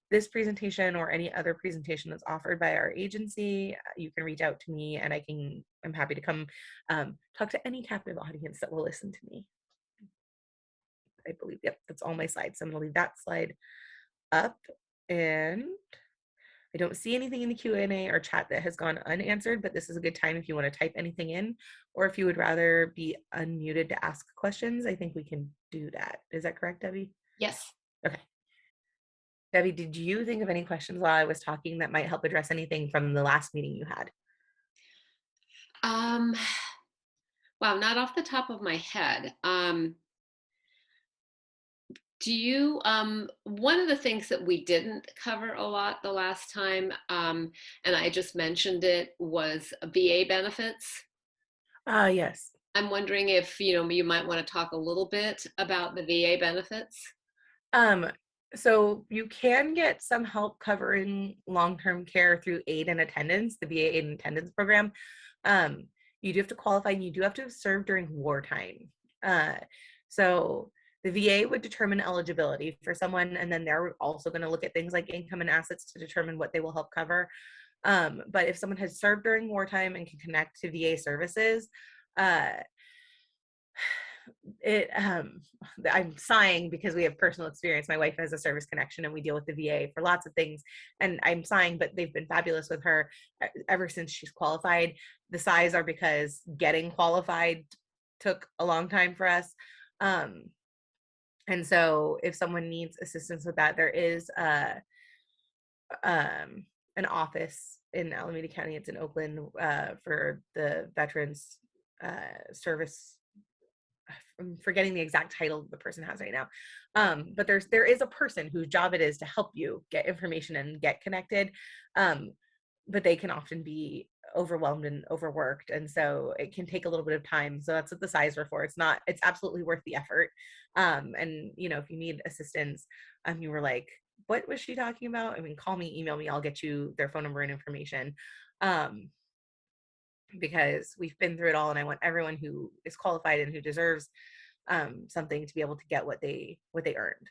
this presentation or any other presentation that's offered by our agency, you can reach out to me and I'm happy to come talk to any captive audience that will listen to me. I believe, yep, that's all my slides. So I'm going to leave that slide up, and I don't see anything in the Q&A or chat that has gone unanswered, but this is a good time if you want to type anything in, or if you would rather be unmuted to ask questions, I think we can do that. Is that correct, Debbie? Yes. Okay. Debbie, did you think of any questions while I was talking that might help address anything from the last meeting you had? Wow, not off the top of my head. Do you, one of the things that we didn't cover a lot the last time, and I just mentioned it, was VA benefits. Yes. I'm wondering if, you might want to talk a little bit about the VA benefits. Um, so you can get some help covering long-term care through aid and attendance, the VA aid and attendance program. Um, you do have to qualify and you do have to have served during wartime. Uh, so the VA would determine eligibility for someone, and then they're also going to look at things like income and assets to determine what they will help cover. But if someone has served during wartime and can connect to VA services, uh, it I'm sighing because we have personal experience. My wife has a service connection and we deal with the VA for lots of things, and I'm sighing, but they've been fabulous with her ever since she's qualified. The sighs are because getting qualified took a long time for us. And so if someone needs assistance with that, there is an office in Alameda County. It's in Oakland, for the veterans service. I'm forgetting the exact title the person has right now. But there is a person whose job it is to help you get information and get connected. But they can often be overwhelmed and overworked. And so it can take a little bit of time. So that's what the size were for. It's absolutely worth the effort. And if you need assistance, you were like, what was she talking about? I mean, call me, email me, I'll get you their phone number and information. Because we've been through it all, and I want everyone who is qualified and who deserves something to be able to get what they earned.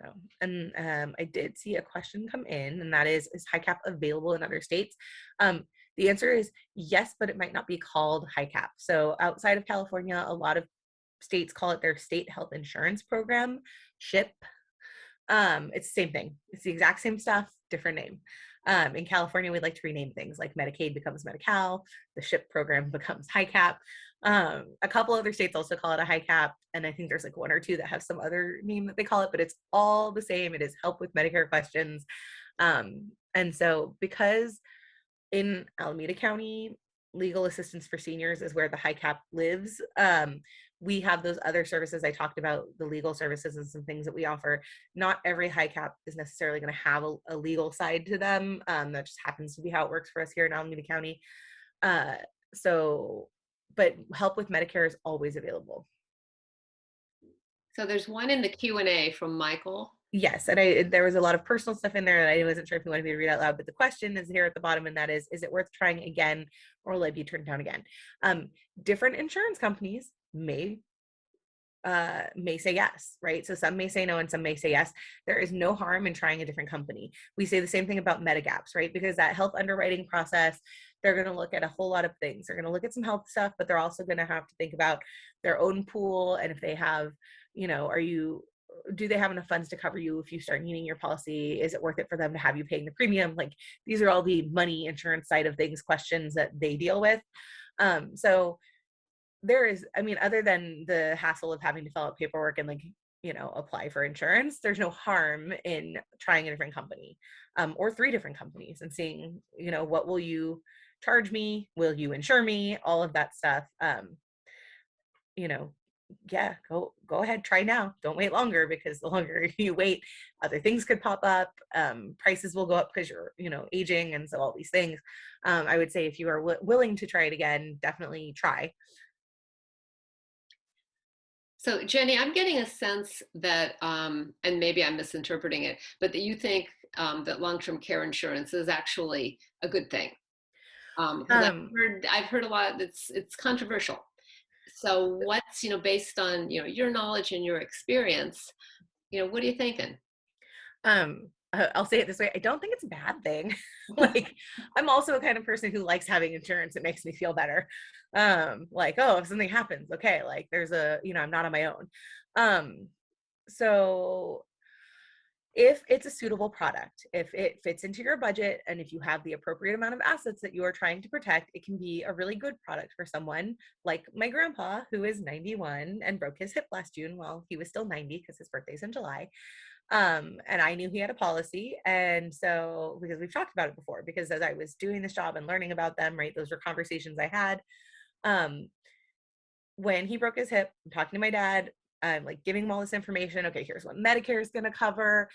So, and I did see a question come in, and that is high cap available in other states? The answer is yes, but it might not be called high cap. So outside of California, a lot of states call it their state health insurance program, SHIP. It's the same thing. It's the exact same stuff, different name. In California, we like to rename things, like Medicaid becomes Medi-Cal, the SHIP program becomes high cap. A couple other states also call it a high cap, and I think there's like one or two that have some other name that they call it, but it's all the same. It is help with Medicare questions. And so because in Alameda County, legal assistance for seniors is where the high cap lives. We have those other services I talked about, the legal services and some things that we offer. Not every high cap is necessarily going to have a legal side to them. That just happens to be how it works for us here in Alameda County. But help with Medicare is always available. So there's one in the Q&A from Michael. Yes, and there was a lot of personal stuff in there, and I wasn't sure if you wanted me to read out loud, but the question is here at the bottom, and that is it worth trying again, or will I be turned down again? Different insurance companies may say yes, right? So some may say no and some may say yes. There is no harm in trying a different company. We say the same thing about Medigaps, right? Because that health underwriting process, they're going to look at a whole lot of things. They're going to look at some health stuff, but they're also going to have to think about their own pool, and if they have, do they have enough funds to cover you if you start needing your policy? Is it worth it for them to have you paying the premium? Like, these are all the money insurance side of things questions that they deal with. So there is, other than the hassle of having to fill out paperwork and apply for insurance, there's no harm in trying a different company, or 3 different companies, and seeing, what will you charge me? Will you insure me? All of that stuff. Yeah, go ahead, try now. Don't wait longer, because the longer you wait, other things could pop up. Prices will go up because you're, aging, and so all these things. I would say if you are willing to try it again, definitely try. So Jenny, I'm getting a sense that, and maybe I'm misinterpreting it, but that you think that long-term care insurance is actually a good thing. Because I've heard a lot. It's controversial. So what's, based on, your knowledge and your experience, what are you thinking? I'll say it this way. I don't think it's a bad thing. I'm also a kind of person who likes having insurance. It makes me feel better. Oh, if something happens, okay, there's I'm not on my own. So if it's a suitable product, if it fits into your budget, and if you have the appropriate amount of assets that you are trying to protect, it can be a really good product for someone like my grandpa, who is 91 and broke his hip last June while he was still 90, because his birthday's in July. And I knew he had a policy. And so, because we've talked about it before, because as I was doing this job and learning about them, right, those were conversations I had. When he broke his hip, I'm talking to my dad, I'm like giving him all this information. Okay, here's what Medicare is going to cover.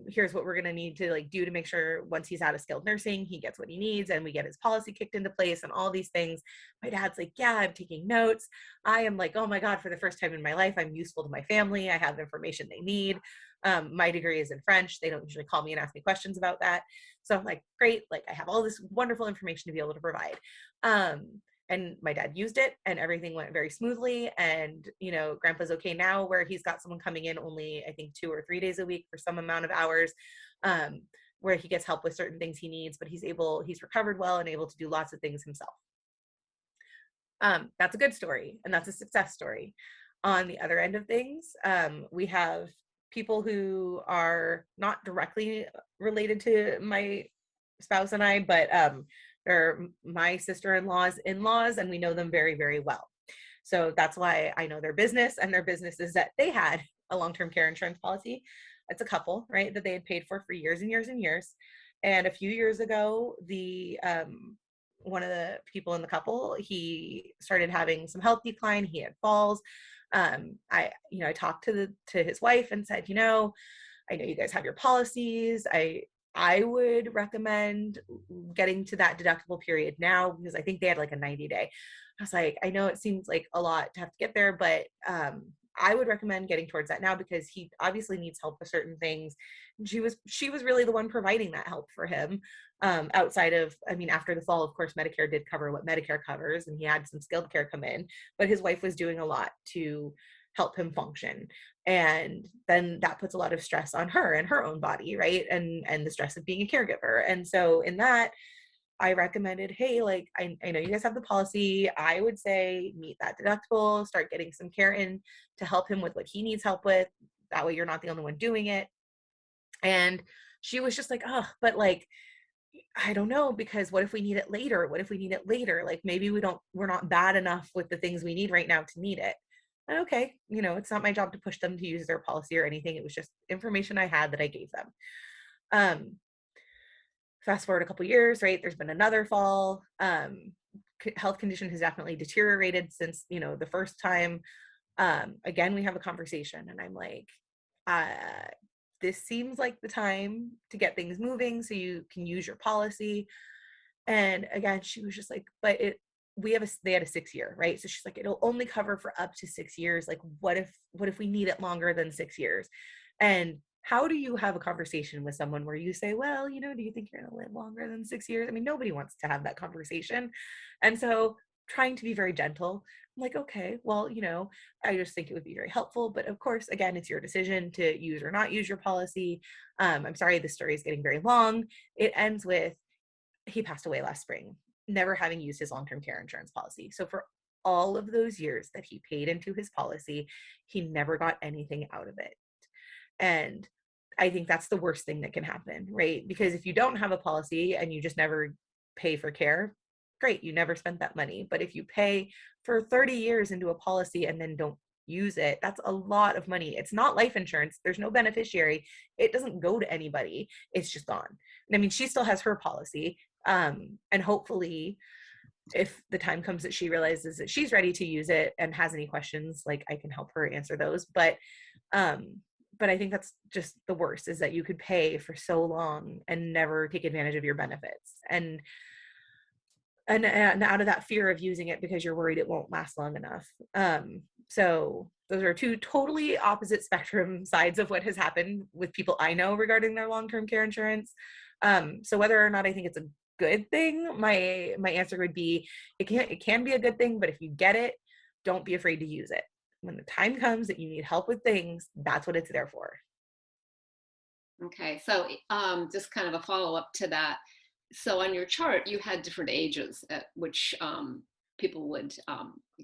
Here's what we're going to need to like do to make sure once he's out of skilled nursing, he gets what he needs and we get his policy kicked into place and all these things. My dad's like, yeah, I'm taking notes. I am like, oh my God, for the first time in my life, I'm useful to my family. I have information they need. My degree is in French. They don't usually call me and ask me questions about that. So I'm like, great. Like I have all this wonderful information to be able to provide. And my dad used it and everything went very smoothly. And, grandpa's okay now where he's got someone coming in only, I think 2 or 3 days a week for some amount of hours, where he gets help with certain things he needs, but he's recovered well and able to do lots of things himself. That's a good story and that's a success story. On the other end of things, we have people who are not directly related to my spouse and I, but they're my sister-in-law's in-laws, and we know them very, very well. So that's why I know their business, and their business is that they had a long-term care insurance policy. It's a couple, right, that they had paid for years and years and years. And a few years ago, the one of the people in the couple, he started having some health decline. He had falls. I talked to his wife and said, I know you guys have your policies. I would recommend getting to that deductible period now because I think they had like a 90-day. I was like, I know it seems like a lot to have to get there, but I would recommend getting towards that now because he obviously needs help with certain things. And she was really the one providing that help for him. Outside of, after the fall, of course, Medicare did cover what Medicare covers, and he had some skilled care come in, but his wife was doing a lot to help him function. And then that puts a lot of stress on her and her own body, right? And the stress of being a caregiver. And so in that, I recommended, hey, like, I know you guys have the policy. I would say meet that deductible, start getting some care in to help him with what he needs help with. That way you're not the only one doing it. And she was just like, oh, but like, I don't know, because what if we need it later? What if we need it later? Like maybe we're not bad enough with the things we need right now to need it. And okay, it's not my job to push them to use their policy or anything. It was just information I had that I gave them. Fast forward a couple years, right? There's been another fall. Health condition has definitely deteriorated since, the first time. Again, we have a conversation and I'm like, this seems like the time to get things moving so you can use your policy. And again, she was just like, but they had a 6-year, right? So she's like, it'll only cover for up to 6 years. Like, what if we need it longer than 6 years? And how do you have a conversation with someone where you say, well, do you think you're going to live longer than 6 years? Nobody wants to have that conversation. And so trying to be very gentle, I'm like, okay, well, I just think it would be very helpful. But of course, again, it's your decision to use or not use your policy. I'm sorry, this story is getting very long. It ends with, he passed away last spring, never having used his long-term care insurance policy. So for all of those years that he paid into his policy, he never got anything out of it. And I think that's the worst thing that can happen, right? Because if you don't have a policy and you just never pay for care, great, you never spent that money. But if you pay for 30 years into a policy and then don't use it, that's a lot of money. It's not life insurance. There's no beneficiary. It doesn't go to anybody. It's just gone. And she still has her policy. And hopefully if the time comes that she realizes that she's ready to use it and has any questions, like I can help her answer those. But I think that's just the worst, is that you could pay for so long and never take advantage of your benefits. And out of that fear of using it because you're worried it won't last long enough. So those are two totally opposite spectrum sides of what has happened with people I know regarding their long-term care insurance. So whether or not I think it's a good thing, my answer would be it can be a good thing, but if you get it, don't be afraid to use it. When the time comes that you need help with things, that's what it's there for. Okay, so just kind of a follow-up to that. So on your chart, you had different ages at which people would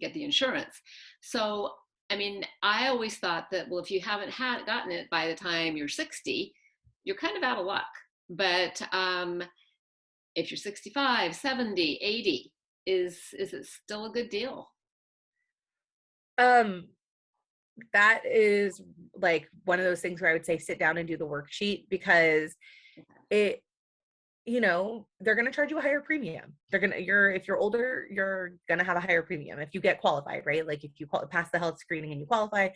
get the insurance. So, I always thought that, well, if you haven't gotten it by the time you're 60, you're kind of out of luck. But if you're 65, 70, 80, is it still a good deal? That is like one of those things where I would say sit down and do the worksheet, because they're going to charge you a higher premium. If you're older, you're going to have a higher premium if you get qualified, right? Like if you pass the health screening and you qualify,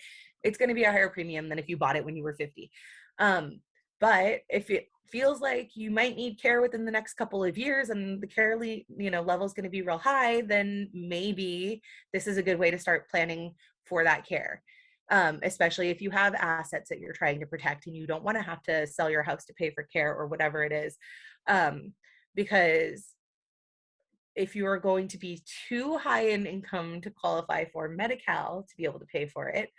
it's going to be a higher premium than if you bought it when you were 50. But if it feels like you might need care within the next couple of years and the care level is going to be real high, then maybe this is a good way to start planning for that care. Especially if you have assets that you're trying to protect and you don't want to have to sell your house to pay for care or whatever it is. Because if you are going to be too high in income to qualify for Medi-Cal to be able to pay for it,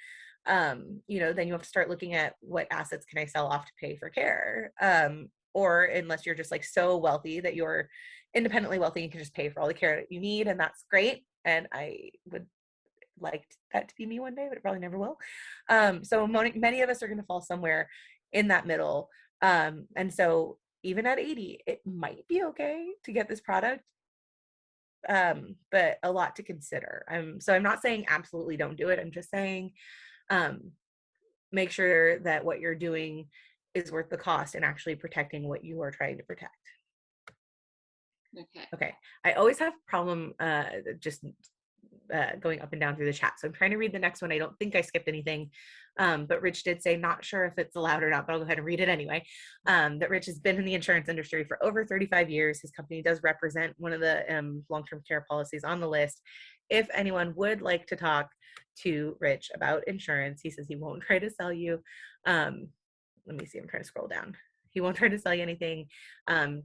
then you have to start looking at what assets can I sell off to pay for care. Or unless you're just like so wealthy that you're independently wealthy, you can just pay for all the care that you need, and that's great. And I would like that to be me one day, but it probably never will. So many of us are going to fall somewhere in that middle. And so even at 80, it might be okay to get this product, but a lot to consider. So I'm not saying absolutely don't do it. I'm just saying make sure that what you're doing is worth the cost and actually protecting what you are trying to protect. Okay. I always have a problem just going up and down through the chat. So I'm trying to read the next one. I don't think I skipped anything, but Rich did say, not sure if it's allowed or not, but I'll go ahead and read it anyway. That Rich has been in the insurance industry for over 35 years. His company does represent one of the long-term care policies on the list. If anyone would like to talk to Rich about insurance, he says he won't try to sell you. Let me see, I'm trying to scroll down. He won't try to sell you anything.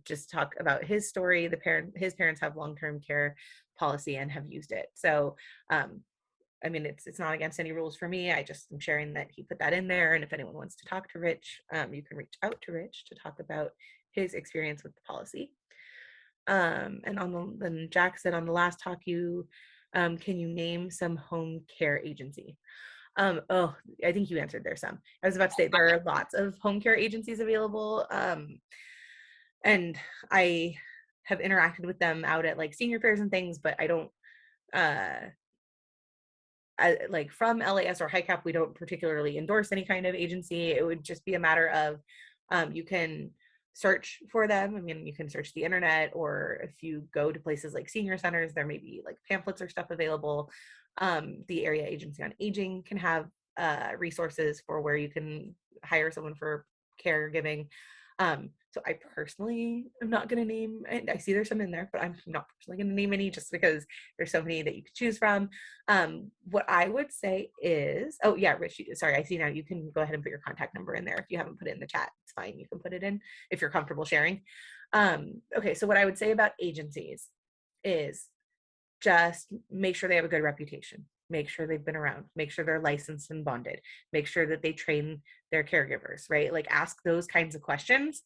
Just talk about his story. His parents have long-term care policy and have used it. So, it's not against any rules for me. I just am sharing that he put that in there. And if anyone wants to talk to Rich, you can reach out to Rich to talk about his experience with the policy. And then Jack said on the last talk, can you name some home care agency? I think you answered there some. I was about to say there are lots of home care agencies available. And I have interacted with them out at like senior fairs and things, but I don't, like from LAS or HICAP, we don't particularly endorse any kind of agency. It would just be a matter of, you can search for them. You can search the internet, or if you go to places like senior centers, there may be like pamphlets or stuff available. The Area Agency on Aging can have resources for where you can hire someone for caregiving. So I personally am not going to name, and I see there's some in there, but I'm not personally going to name any just because there's so many that you could choose from. What I would say is, oh yeah, Rich, sorry, I see now you can go ahead and put your contact number in there. If you haven't put it in the chat, it's fine. You can put it in if you're comfortable sharing. Okay, so what I would say about agencies is just make sure they have a good reputation. Make sure they've been around. Make sure they're licensed and bonded. Make sure that they train their caregivers, right? Like ask those kinds of questions,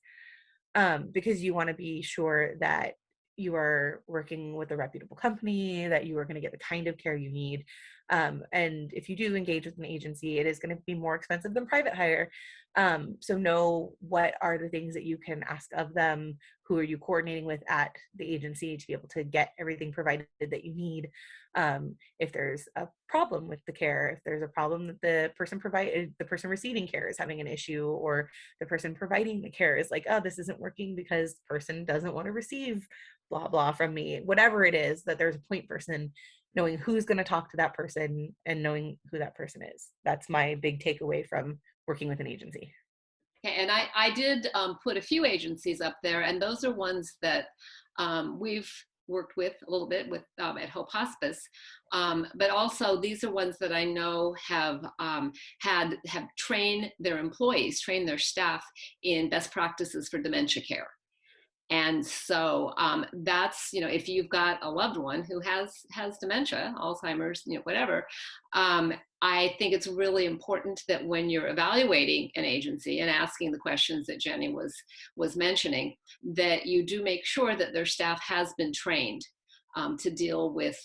because you want to be sure that you are working with a reputable company, that you are going to get the kind of care you need. And if you do engage with an agency, it is going to be more expensive than private hire. So know what are the things that you can ask of them. Who are you coordinating with at the agency to be able to get everything provided that you need? If there's a problem with the care, if there's a problem that the person receiving care is having an issue, or the person providing the care is like, oh, this isn't working because the person doesn't want to receive blah blah from me, whatever it is, that there's a point person, knowing who's going to talk to that person and knowing who that person is. That's my big takeaway from working with an agency. Okay, and I did put a few agencies up there, and those are ones that we've worked with a little bit with at Hope Hospice, but also these are ones that I know have trained their employees, trained their staff in best practices for dementia care. And so that's, if you've got a loved one who has dementia, Alzheimer's, whatever, I think it's really important that when you're evaluating an agency and asking the questions that Jenny was mentioning, that you do make sure that their staff has been trained to deal with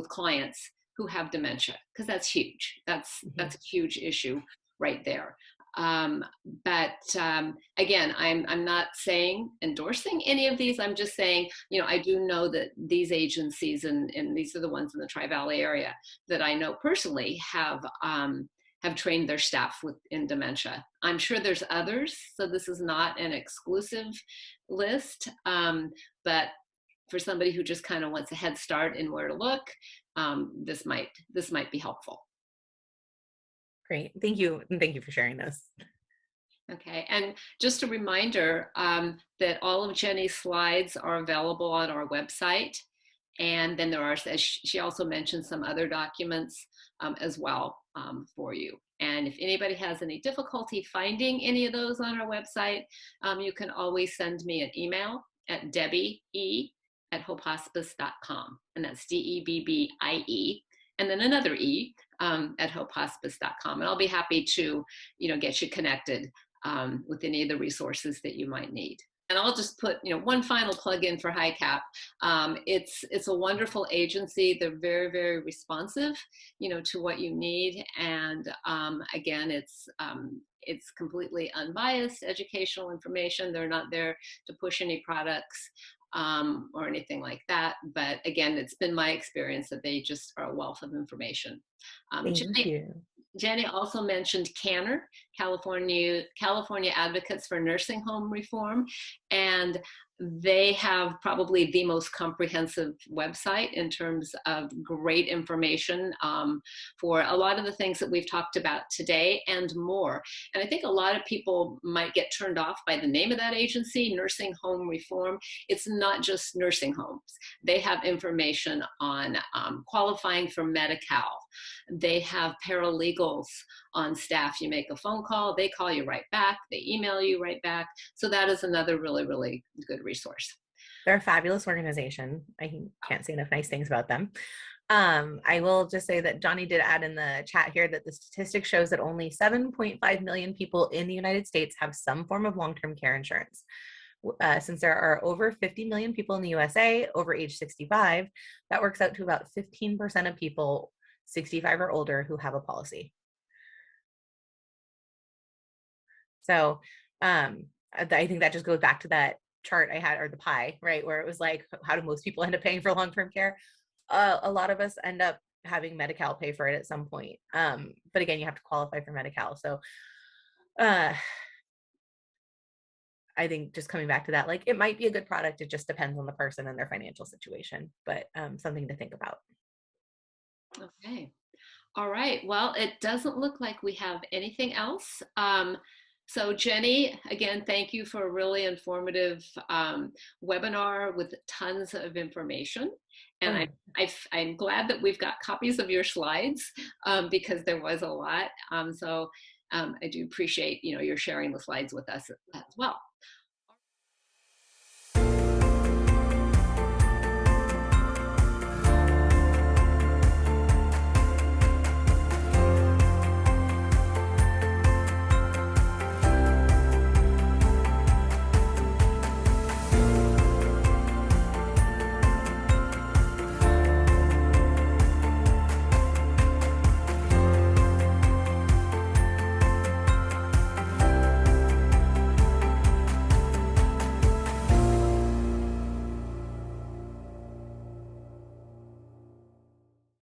clients who have dementia, because that's huge. That's a huge issue right there. But again, I'm not saying endorsing any of these. I'm just saying, I do know that these agencies, and these are the ones in the Tri-Valley area that I know personally have have trained their staff in dementia. I'm sure there's others, so this is not an exclusive list, but for somebody who just kind of wants a head start in where to look, this might be helpful. Great. Thank you. And thank you for sharing this. Okay, and just a reminder that all of Jenny's slides are available on our website. And then there are, as she also mentioned, some other documents as well for you. And if anybody has any difficulty finding any of those on our website, you can always send me an email at debbie@hopehospice.com. And that's DEBBIE. And then another E at hopehospice.com. And I'll be happy to, get you connected with any of the resources that you might need. And I'll just put, one final plug in for HiCap. It's a wonderful agency. They're very, very responsive, to what you need. And again, it's completely unbiased educational information. They're not there to push any products or anything like that. But again, it's been my experience that they just are a wealth of information. Thank you. Jenny also mentioned CANR, California Advocates for Nursing Home Reform, and they have probably the most comprehensive website in terms of great information for a lot of the things that we've talked about today and more. And I think a lot of people might get turned off by the name of that agency, Nursing Home Reform. It's not just nursing homes. They have information on qualifying for Medi-Cal. They have paralegals on staff. You make a phone call, they call you right back, they email you right back. So that is another really, really good resource. They're a fabulous organization. I can't say enough nice things about them. I will just say that Johnny did add in the chat here that the statistic shows that only 7.5 million people in the United States have some form of long-term care insurance. Since there are over 50 million people in the USA over age 65, that works out to about 15% of people 65 or older who have a policy. So I think that just goes back to that chart I had, or the pie, right, where it was like, how do most people end up paying for long-term care? A lot of us end up having Medi-Cal pay for it at some point. But again, you have to qualify for Medi-Cal. So I think just coming back to that, like, it might be a good product. It just depends on the person and their financial situation, but something to think about. Okay. All right. Well, it doesn't look like we have anything else. So Jenny, again, thank you for a really informative webinar with tons of information. And I'm glad that we've got copies of your slides because there was a lot. So I do appreciate, your sharing the slides with us as well.